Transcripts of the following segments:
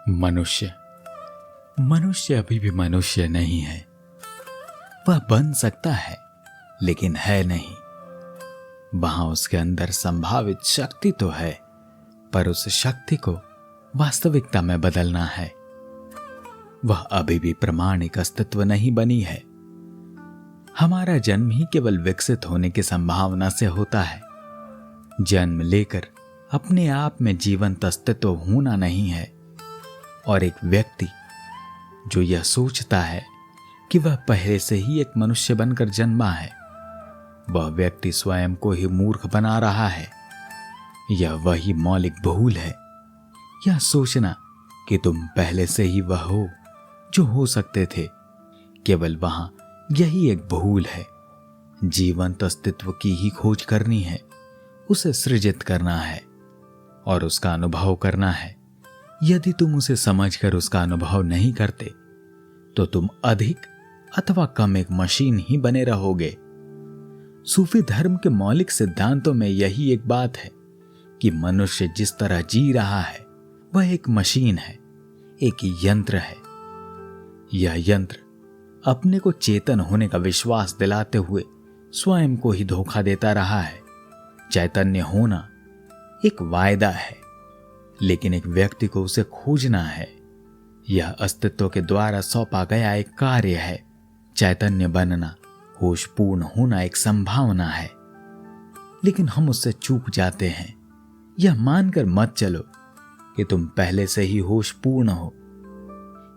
मनुष्य मनुष्य अभी भी मनुष्य नहीं है। वह बन सकता है लेकिन है नहीं। वहां उसके अंदर संभावित शक्ति तो है, पर उस शक्ति को वास्तविकता में बदलना है। वह अभी भी प्रामाणिक अस्तित्व नहीं बनी है। हमारा जन्म ही केवल विकसित होने की संभावना से होता है। जन्म लेकर अपने आप में जीवंत अस्तित्व होना नहीं है। और एक व्यक्ति जो यह सोचता है कि वह पहले से ही एक मनुष्य बनकर जन्मा है, वह व्यक्ति स्वयं को ही मूर्ख बना रहा है। यह वही मौलिक भूल है, यह सोचना कि तुम पहले से ही वह हो जो हो सकते थे। केवल वहां यही एक भूल है। जीवंत अस्तित्व की ही खोज करनी है, उसे सृजित करना है और उसका अनुभव करना है। यदि तुम उसे समझकर उसका अनुभव नहीं करते तो तुम अधिक अथवा कम एक मशीन ही बने रहोगे। सूफी धर्म के मौलिक सिद्धांतों में यही एक बात है कि मनुष्य जिस तरह जी रहा है वह एक मशीन है, एक यंत्र है। यह यंत्र अपने को चेतन होने का विश्वास दिलाते हुए स्वयं को ही धोखा देता रहा है। चैतन्य होना एक वायदा है, लेकिन एक व्यक्ति को उसे खोजना है। यह अस्तित्व के द्वारा सौंपा गया एक कार्य है। चैतन्य बनना, होशपूर्ण होना एक संभावना है, लेकिन हम उससे चूक जाते हैं। यह मानकर मत चलो कि तुम पहले से ही होशपूर्ण हो।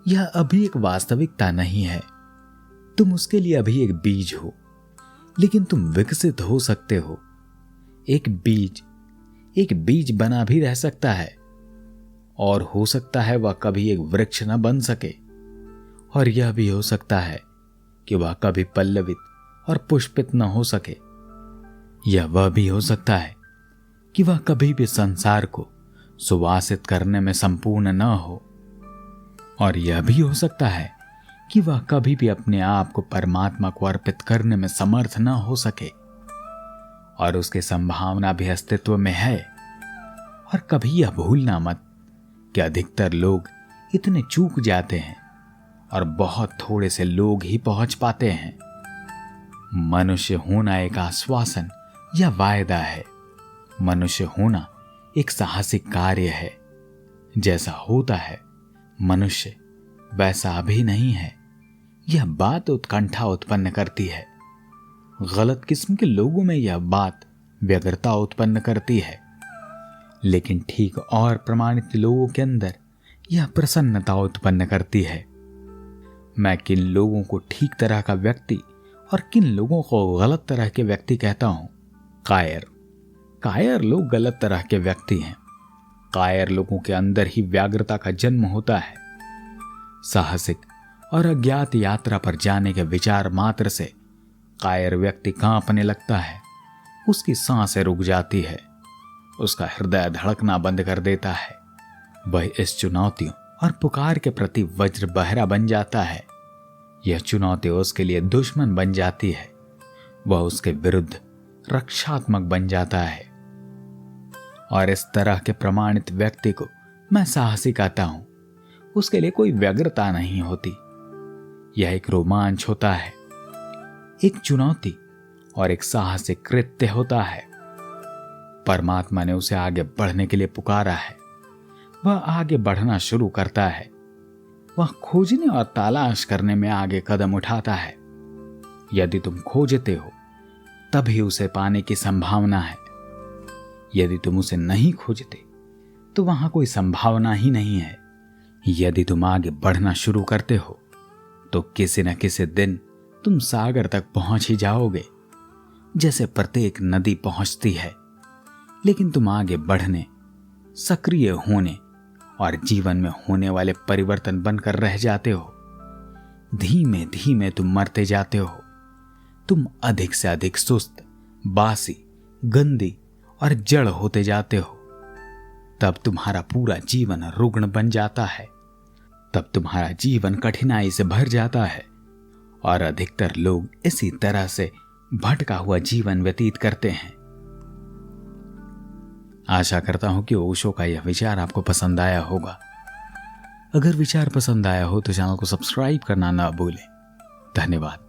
यह अभी एक वास्तविकता नहीं है। तुम उसके लिए अभी एक बीज हो, लेकिन तुम विकसित हो सकते हो। एक बीज बना भी रह सकता है और हो सकता है वह कभी एक वृक्ष न बन सके। और यह भी हो सकता है कि वह कभी पल्लवित और पुष्पित न हो सके। यह वह भी हो सकता है कि वह कभी भी संसार को सुवासित करने में संपूर्ण न हो। और यह भी हो सकता है कि वह कभी भी अपने आप को परमात्मा को अर्पित करने में समर्थ न हो सके। और उसकी संभावना भी अस्तित्व में है। और कभी यह भूलना मत कि अधिकतर लोग इतने चूक जाते हैं और बहुत थोड़े से लोग ही पहुंच पाते हैं। मनुष्य होना एक आश्वासन या वायदा है। मनुष्य होना एक साहसिक कार्य है। जैसा होता है मनुष्य वैसा अभी नहीं है। यह बात उत्कंठा उत्पन्न करती है। गलत किस्म के लोगों में यह बात व्यग्रता उत्पन्न करती है, लेकिन ठीक और प्रमाणित लोगों के अंदर यह प्रसन्नता उत्पन्न करती है। मैं किन लोगों को ठीक तरह का व्यक्ति और किन लोगों को गलत तरह के व्यक्ति कहता हूं? कायर लोग गलत तरह के व्यक्ति हैं। कायर लोगों के अंदर ही व्याग्रता का जन्म होता है। साहसिक और अज्ञात यात्रा पर जाने के विचार मात्र से कायर व्यक्ति कांपने लगता है। उसकी सांसें रुक जाती है, उसका हृदय धड़कना बंद कर देता है। वह इस चुनौतियों और पुकार के प्रति वज्र बहरा बन जाता है। यह चुनौती उसके लिए दुश्मन बन जाती है। वह उसके विरुद्ध रक्षात्मक बन जाता है। और इस तरह के प्रमाणित व्यक्ति को मैं साहसी कहता हूं। उसके लिए कोई व्यग्रता नहीं होती। यह एक रोमांच होता है, एक चुनौती और एक साहसिक कृत्य होता है। परमात्मा ने उसे आगे बढ़ने के लिए पुकारा है। वह आगे बढ़ना शुरू करता है। वह खोजने और तलाश करने में आगे कदम उठाता है। यदि तुम खोजते हो तभी उसे पाने की संभावना है। यदि तुम उसे नहीं खोजते तो वहां कोई संभावना ही नहीं है। यदि तुम आगे बढ़ना शुरू करते हो तो किसी न किसी दिन तुम सागर तक पहुंच ही जाओगे, जैसे प्रत्येक नदी पहुंचती है। लेकिन तुम आगे बढ़ने, सक्रिय होने और जीवन में होने वाले परिवर्तन बनकर रह जाते हो। धीमे धीमे तुम मरते जाते हो। तुम अधिक से अधिक सुस्त, बासी, गंदी और जड़ होते जाते हो। तब तुम्हारा पूरा जीवन रुग्ण बन जाता है। तब तुम्हारा जीवन कठिनाई से भर जाता है। और अधिकतर लोग इसी तरह से भटका हुआ जीवन व्यतीत करते हैं। आशा करता हूं कि ओशो का यह विचार आपको पसंद आया होगा। अगर विचार पसंद आया हो तो चैनल को सब्सक्राइब करना ना भूलें। धन्यवाद।